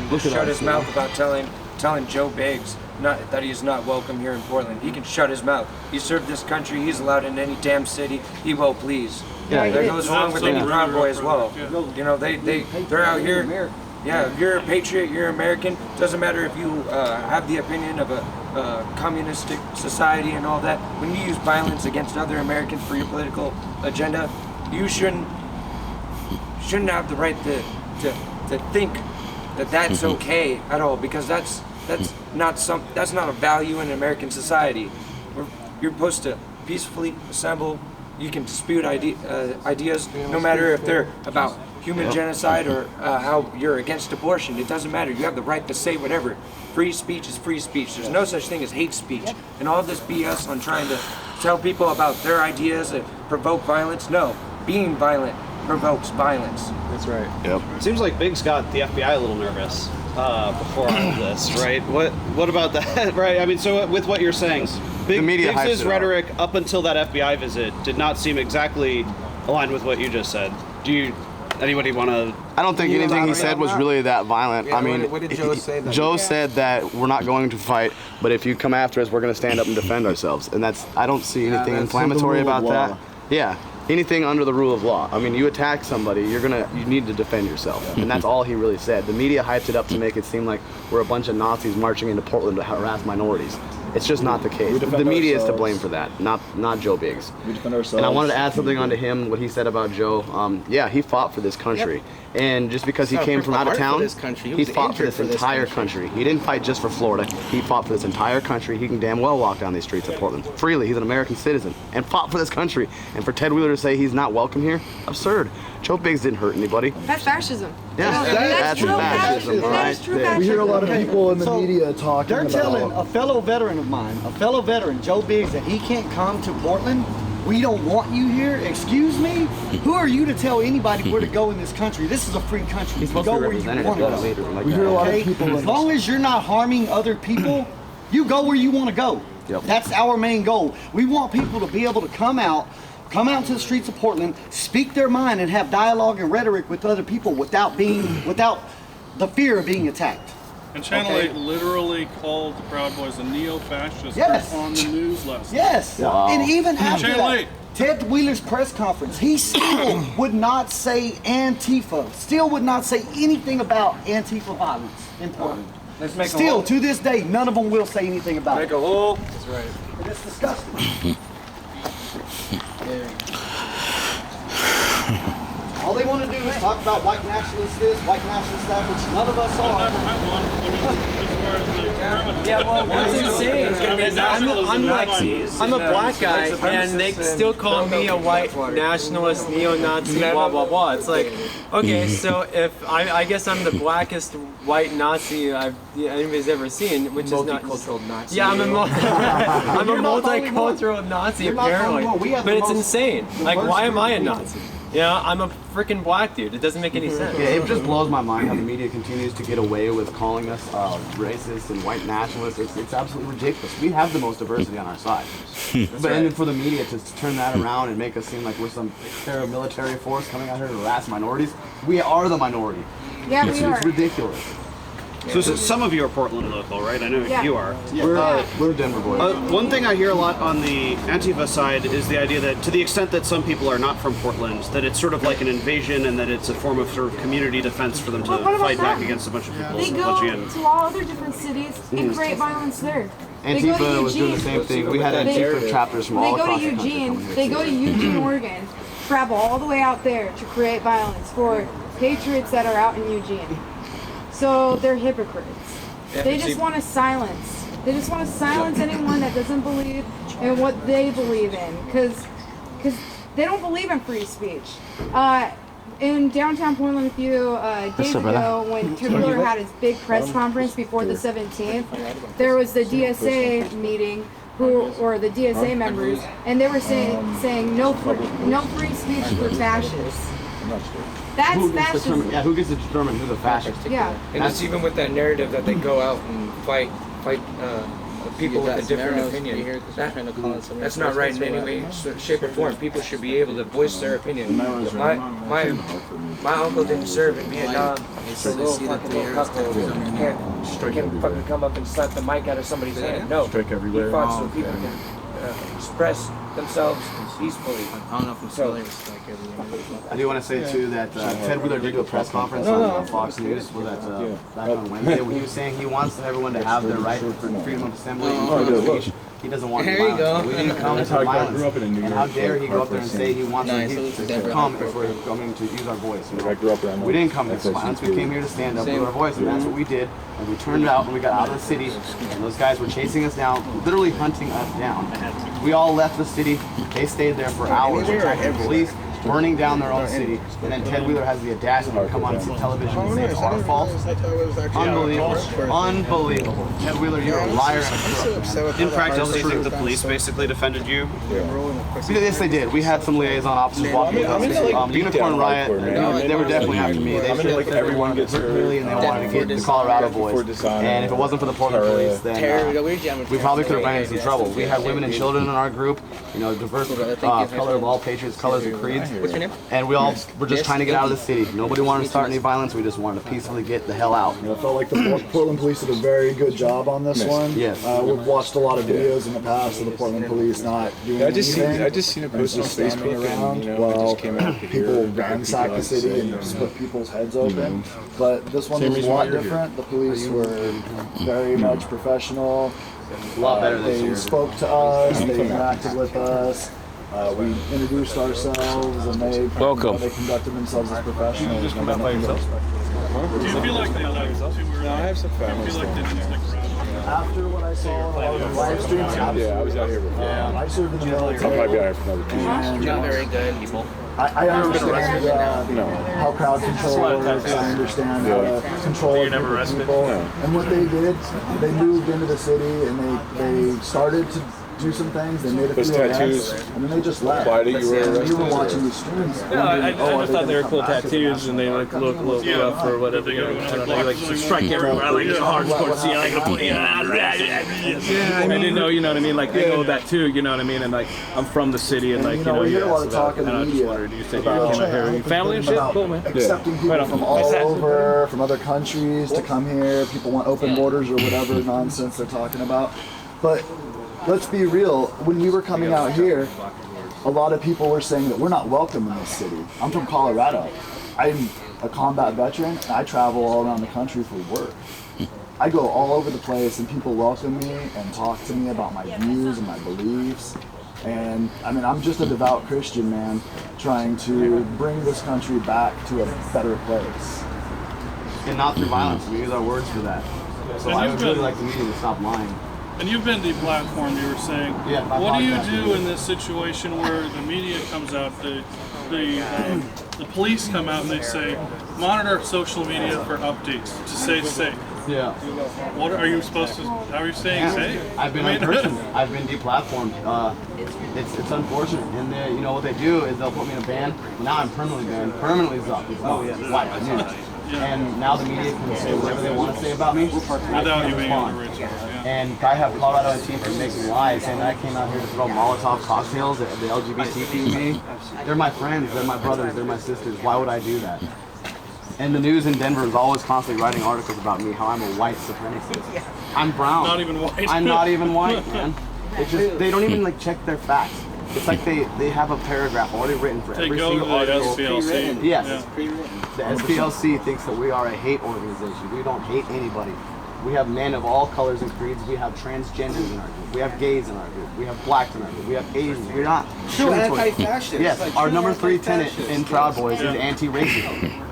can shut his mouth about telling Joe Biggs that he is not welcome here in Portland. He can shut his mouth. He served this country. He's allowed in any damn city he will please. Yeah, that goes along with any Proud Boy as well. You know, they're out here. Yeah, if you're a patriot, you're American. Doesn't matter if you have the opinion of a communistic society and all that. When you use violence against other Americans for your political agenda, you shouldn't have the right to think that that's okay at all, because that's not a value in American society. You're supposed to peacefully assemble. You can dispute ideas, no matter if they're about human genocide or how you're against abortion. It doesn't matter. You have the right to say whatever. Free speech is free speech. There's no such thing as hate speech. And all this BS on trying to tell people about their ideas that provoke violence, no. Being violent provokes violence. That's right. Yep. It seems like Biggs got the FBI a little nervous before all of this, right? What about that, right? I mean, so with what you're saying, the media Biggs's hypes it rhetoric up until that FBI visit did not seem exactly aligned with what you just said. Anybody want to? I don't think anything he said was really that violent. Yeah, I mean, what did Joe say then? Joe said that we're not going to fight, but if you come after us, we're going to stand up and defend ourselves. And I don't see anything that's inflammatory the rule about of that. law. Yeah, anything under the rule of law. I mean, you attack somebody, you need to defend yourself. And that's all he really said. The media hyped it up to make it seem like we're a bunch of Nazis marching into Portland to harass minorities. It's just not the case. The media is to blame for that, not Joe Biggs. We defend ourselves. And I wanted to add something onto him, what he said about Joe. Yeah, he fought for this country. And just because he came from out of town, he fought for this entire country. He didn't fight just for Florida. He fought for this entire country. He can damn well walk down these streets of Portland freely. He's an American citizen and fought for this country. And for Ted Wheeler to say he's not welcome here, absurd. Joe Biggs didn't hurt anybody. That's fascism. Yeah, That's true fascism. That is true Right there. fascism. We hear a lot of people in the media talking They're about... telling a fellow veteran of mine, a fellow veteran, Joe Biggs, that he can't come to Portland. We don't want you here. Excuse me? Who are you to tell anybody where to go in this country? This is a free country. He's You supposed to go be where you representative want to of the go. leader. Like We hear a lot of Okay? people... As long as you're not harming other people, you go where you want to go. Yep. That's our main goal. We want people to be able to come out to the streets of Portland, speak their mind, and have dialogue and rhetoric with other people without the fear of being attacked. And Channel 8 literally called the Proud Boys a neo-fascist Yes. on the news last night. Yes. Wow. And even after Channel that, 8. Ted Wheeler's press conference, he still would not say Antifa, still would not say anything about Antifa violence in Portland. Let's make Still, to this day, none of them will say anything about make it. a whole. That's right. And it's disgusting. All they want to do is talk about white nationalists this, white nationalists that, which none of us Never are. had one. I mean, as far as the Yeah, well, what's insane is I'm a black guy, and they still call me a white nationalist, neo-Nazi, blah blah blah. It's like, okay, so if I guess I'm the blackest white Nazi anybody's ever seen, which is not multicultural Nazi. Yeah, I'm a I'm a You're not the only one. multicultural Nazi You're not the only one. We apparently, have but the it's most insane. Like, diverse why am I a group of Nazi? You know, I'm a freaking black dude. It doesn't make any sense. Yeah, it just blows my mind how the media continues to get away with calling us racist and white nationalists. It's absolutely ridiculous. We have the most diversity on our side. But and then for the media to turn that around and make us seem like we're some paramilitary force coming out here to harass minorities, we are the minority. Yeah, It's we are. ridiculous. So some of you are Portland local, right? I know Yeah. you are. We're Denver boys. One thing I hear a lot on the Antifa side is the idea that to the extent that some people are not from Portland, that it's sort of like an invasion and that it's a form of sort of community defense for them to Well, what about fight back them? against a bunch of people. They go to all other different cities and create violence there. They go to Antifa was doing the Eugene. same thing. We had Antifa chapters from They all go across to the country Eugene. coming here, They too. go to Eugene, Oregon, travel all the way out there to create violence for patriots that are out in Eugene. So they're hypocrites. They just want to silence. They just want to silence anyone that doesn't believe in what they believe in, because they don't believe in free speech. In downtown Portland a few days ago, when Ted Wheeler had his big press conference before the 17th, there was the DSA meeting, or the DSA members, and they were saying no free speech for fascists. That's fascism. Yeah, who gets to determine who's a fascist? Yeah. And it's even with that narrative that they go out and fight people with a different opinion. That's not right in any way, shape, or form. People should be able to voice their opinion. My uncle didn't serve in Vietnam, so little fucking little couple can't fucking come up and slap the mic out of somebody's hand. No, he fought so people can express themselves peacefully. I don't know if I'm still there. I do want to say too that Ted Wheeler did do a press conference on Fox News was that back on Wednesday when he was saying he wants everyone to have their right for freedom of assembly and freedom of speech. He doesn't want violence. We didn't come to violence. And how dare he go up there and say he wants to come if we're coming to use our voice. You know? We didn't come to violence. We came here to stand up with our voice, and that's what we did. And we turned out and we got out of the city, and those guys were chasing us down, literally hunting us down. We all left the city. They stayed there for hours. Police burning down their own city, and then Ted Wheeler has the audacity to come on television and say it's our fault. Unbelievable. Unbelievable. Ted Wheeler, you're a liar and a crook, man. In practice, do you think the police basically defended you? Yes, they did. We had some liaison officers walking with us. Unicorn Riot, they were definitely after me. They said like everyone gets hurt really, and they wanted to get the Colorado boys. And if it wasn't for the Portland police, then we probably could have ran into some trouble. We had women and children in our group, you know, diverse color of all patriots, colors and creeds. What's your name? And we all were just trying to get out of the city. Nobody wanted to start any violence. We just wanted to peacefully get the hell out. I felt like the Portland police did a very good job on this one. Yes. We've watched a lot of videos in the past of the Portland police not doing anything. I just seen a post on Facebook around and, while just came out. people ransack the city and split people's heads open. But this one was a lot different. The police were very much professional. A lot better this They year. spoke to us. They interacted with us. We introduced ourselves, and they conducted themselves as professionals. Just come out by yourself? Do you feel like they allowed you to? No, I have some family. Do you feel like they didn't stick around? After what I saw on all the live streams, Yeah, I was out here before. I served in the I'll military. probably be out here for another 2 years. And Not very good, people. I understand how crowd control works. I understand how to control a group of people. And what they did, they moved into the city and they started to do some things. They made a Those few tattoos arrests, and then they just left. Why did you were And we arrested? were watching these streams. No, I wondering, just thought they were cool tattoos and they look rough or whatever. You know, I don't know, like strike everywhere, like it's a hardcore scene, like I didn't know, you know what I mean? Like they know that too, you know what I mean? And like I'm from the city and like you know, we hear a lot of so talk in and the I just media wondered, you said about, you came out here, you family and shit, about cool man. accepting people Right on. from all over, from other countries to come here. People want open borders or whatever nonsense they're talking about. But let's be real, when we were coming out here, a lot of people were saying that we're not welcome in this city. I'm from Colorado. I'm a combat veteran, and I travel all around the country for work. I go all over the place, and people welcome me and talk to me about my views and my beliefs. And I mean, I'm just a devout Christian man trying to bring this country back to a better place. And not through violence. We use our words for that. So I would really like the media to stop lying. And you've been deplatformed, you were saying. Yeah, my what do you podcast. do in this situation where the media comes out, the police come out and they say, monitor social media for updates to stay safe. Yeah. What are you supposed to, how are you staying safe? I've been unpersoned. I've been deplatformed. It's unfortunate. And they, you know what they do is they'll put me in a ban. Now I'm permanently banned. Permanently stopped. It's not white news. And now the media can say whatever they want to say about me. Without you being on the radio. And I have Colorado Antifa making lies saying that I came out here to throw Molotov cocktails at the LGBT community. They're my friends, they're my brothers, they're my sisters. Why would I do that? And the news in Denver is always constantly writing articles about me, how I'm a white supremacist. I'm brown. Not even white. I'm not even white, man. It's just, they don't even like check their facts. It's like they have a paragraph already written for every single article. SPLC. Yes. Yeah. The SPLC thinks that we are a hate organization. We don't hate anybody. We have men of all colors and creeds. We have transgenders in our group. We have gays in our group. We have blacks in our group. We have Asians. We're not True discriminatory. anti-fascist. Yes, Like, our true number 3 tenet anti-fascist. in Proud Boys is anti-racism.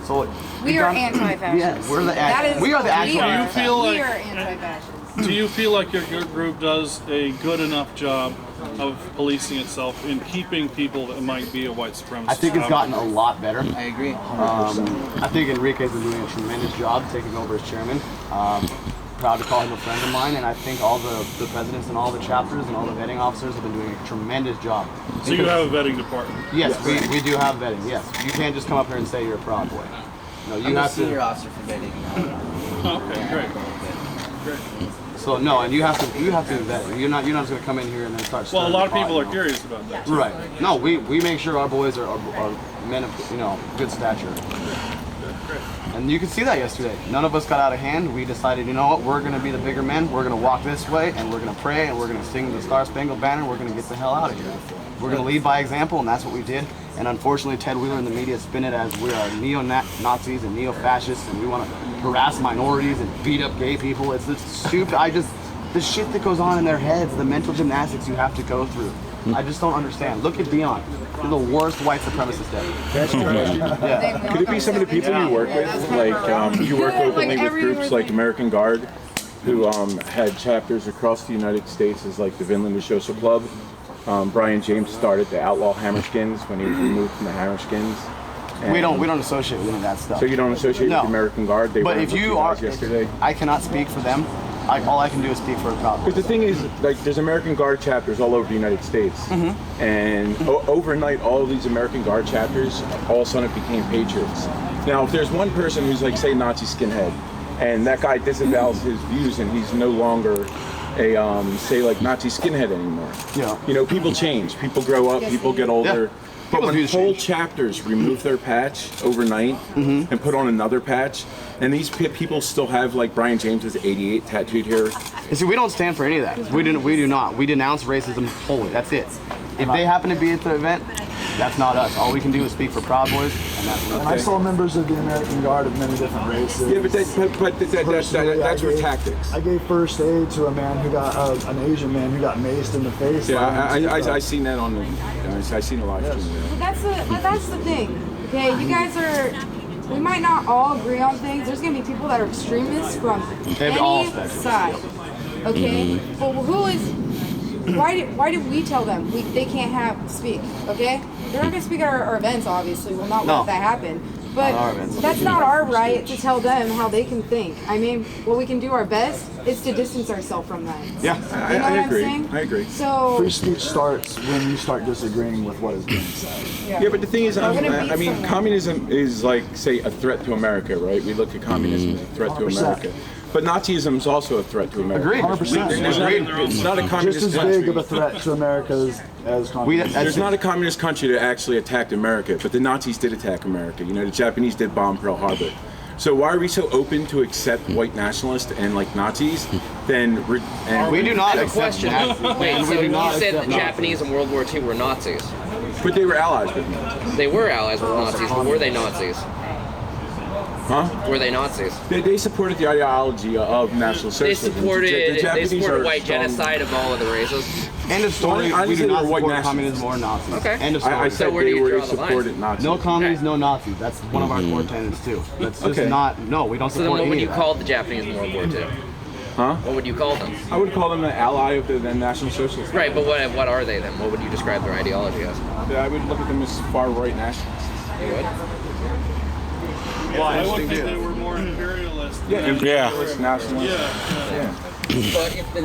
So We are anti-fascist. Yeah, we're the That is we are the actual. Do you feel we like- are anti-fascist. Do you feel like your group does a good enough job of policing itself in keeping people that might be a white supremacist? I think it's gotten a lot better. I agree. I think Enrique's been doing a tremendous job taking over as chairman. Proud to call him a friend of mine, and I think all the presidents and all the chapters and all the vetting officers have been doing a tremendous job. So you have a vetting department? Yes, we do have vetting, yes. You can't just come up here and say you're a Proud Boy. No, you I'm a have senior to. officer for vetting. Okay, great. So no, and you have to vet. You're not just gonna come in here and then start. Well, a lot of stirring the people pot, are you know? curious about that. Right. No, we make sure our boys are men of good stature. And you can see that yesterday. None of us got out of hand. We decided, you know what, we're gonna be the bigger men. We're gonna walk this way, and we're gonna pray, and we're gonna sing the Star Spangled Banner. We're gonna get the hell out of here. We're gonna lead by example, and that's what we did. And unfortunately, Ted Wheeler and the media spin it as we are neo-Nazis and neo-fascists, and we want to harass minorities and beat up gay people. It's stupid. The shit that goes on in their heads, the mental gymnastics you have to go through. I just don't understand. Look at Dion. You're the worst white supremacist ever. That's a question. Yeah. Could it be some of the people you work with? Like, you work openly with groups like American Guard, who had chapters across the United States, as like the Vinland Social Club. Brian James started the Outlaw Hammerskins when he was removed from the Hammerskins. And We don't associate with any of that stuff. So you don't associate No. with the American Guard? They But were if with you guys are, yesterday. I cannot speak for them. All I can do is speak for Proud But Boys. the thing is, like, there's American Guard chapters all over the United States, and overnight, all of these American Guard chapters, all of a sudden, became patriots. Now, if there's one person who's like, say, Nazi skinhead, and that guy disavows his views, and he's no longer a say like Nazi skinhead anymore. Yeah. You know, people change, people grow up, people get older. Yeah. But People's when views whole change. chapters remove their patch overnight and put on another patch, and these people still have like Brian James's 88 tattooed here. You see, we don't stand for any of that. We do not. We denounce racism wholly. That's it. If they happen to be at the event, that's not us. All we can do is speak for Proud Boys, and that's And I saw members of the American Guard of many different races. Yeah, but that's for tactics. I gave first aid to a man who got an Asian man who got maced in the face. Yeah, by I seen that on the. I seen a live stream. But that's the thing. Okay, you guys are. We might not all agree on things. There's gonna be people that are extremists from all any spectrums. side. Okay, but who is? Why did we tell them they can't speak? Okay, they're not gonna speak at our events. Obviously, we'll not No. let that happen. But Not our events. that's not our right to tell them how they can think. I mean, what we can do our best is to distance ourselves from that. Yeah. You know I what I'm agree. saying? I agree. So Free speech starts when you start disagreeing with what is being said. Yeah, but the thing is, We're gonna beat I mean, someone. communism is like, say, a threat to America, right? We look at communism as a threat to 100%. America. But Nazism is also a threat to America. Agreed. 100%. It's not a Just communist as country. big of a threat to America as communism. There's not a communist country that actually attacked America, but the Nazis did attack America. You know, the Japanese did bomb Pearl Harbor. So why are we so open to accept white nationalists and like Nazis? We do not I have a accept question. that. Wait, And we so do you not said accept the Japanese in World War II were Nazis. But they were allies with Nazis. They were allies with Nazis, but were they Nazis? Huh? Were they Nazis? They supported the ideology of National They Socialism. supported The Japanese are white strong- genocide of all of the races. End of story. I We didn't do say not they were white support nationalists. communism or Nazis. Okay. End of story. I said where do they you were draw the line? supported Nazis. No communists, no Nazis. That's one of our core tenets too. That's just Okay. not. No, we don't So then support what would any you of that. call the Japanese in World War II? Huh? What would you call them? I would call them an ally of the National Socialists. Right, but what are they then? What would you describe their ideology as? I would look at them as far right nationalists. You would? I would think they were more imperialist. Yeah, imperialist nationalists. Yeah. But if the,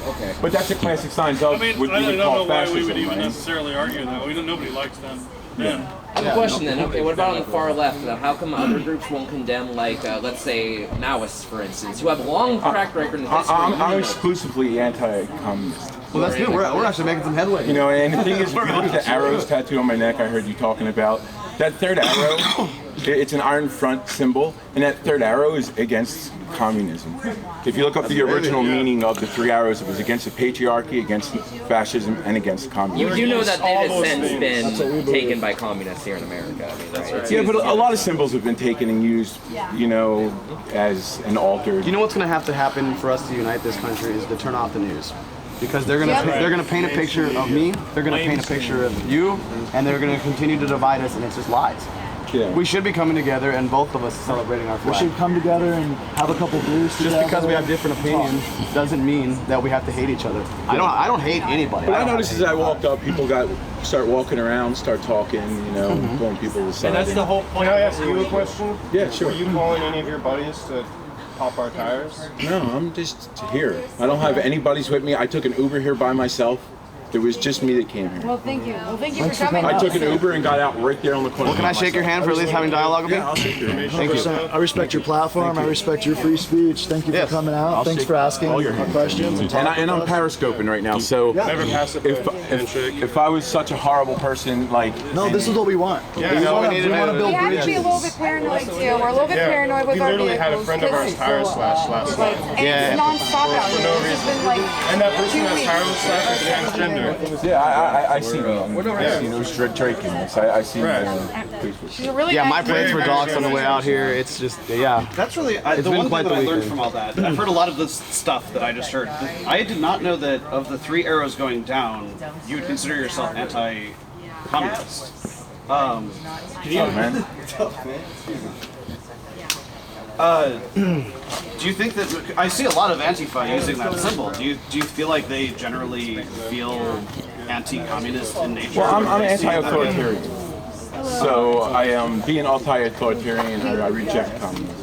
okay. But that's a classic sign of I mean, what I we would don't know call why we fascism, would even right? necessarily argue that. Nobody likes them. Yeah. I have a question then. Okay, what about on the far left? How come other groups won't condemn, like, let's say, Maoists, for instance, who have a long track record in history? I'm exclusively anti-communist. Well, that's good. We're actually making some headway. You know, and the thing is, if you look at the arrows tattooed on my neck, I heard you talking about, that third arrow, it's an iron front symbol, and that third arrow is against communism. If you look up the original meaning of the three arrows, it was against the patriarchy, against fascism, and against communism. You do know that it has since been taken by communists here in America. I mean, right? It's Yeah, used but a as- lot of symbols have been taken and used, you know, as an altar. You know what's going to have to happen for us to unite this country is to turn off the news. Because they're gonna paint a picture of me, they're gonna paint a picture of you, and they're gonna continue to divide us, and it's just lies. Yeah. We should be coming together, and both of us celebrating our We flag. should come together and have a couple beers Just together. because we have different opinions doesn't mean that we have to hate each other. I don't hate anybody. But I don't noticed as I walked up, people start walking around, start talking, you know, going people aside. And that's the whole point. Can I ask you a question? Yeah, sure. Were you calling any of your buddies to pop our tires? No, I'm just here. I don't have anybody's with me. I took an Uber here by myself. It was just me that came here. Well, thank you. Well, thank you Thanks for for coming. I took an Uber and got out right there on the corner. Well, can I shake your hand for at least having dialogue with me? Yeah, I'll shake your hand. Thank you. I respect your platform. I respect your free speech. Thank you for coming out. I'll Thanks shake for asking all your our hands. questions. And I'm periscoping right now, so Never pass a handshake. if I was such a horrible person, like No, this is what we want. Yeah, we no, want we to build We have to bridges. be a little bit paranoid too. We're a little bit paranoid with we our literally vehicles. had a friend of ours tire slash last Like, night. and it's non-stop out For here. no It's just been like And that person 2 that's weeks. tire slash is transgender. yeah, I see them. I see those Drake in this. I see them. She's a really Yeah, nice my plans were dogs on the way out here. It's just, yeah. That's really It's the been one quite thing that the I learned weekend. from all that. I've heard a lot of this stuff that I just heard. I did not know that of the 3 arrows going down, you would consider yourself anti-communist. Can you, Man. do you think that I see a lot of Antifa using that symbol? Do you feel like they generally feel anti-communist in nature? Well, I'm Or do they see it that way? anti-authoritarian. So I am being anti-authoritarian. I reject communism.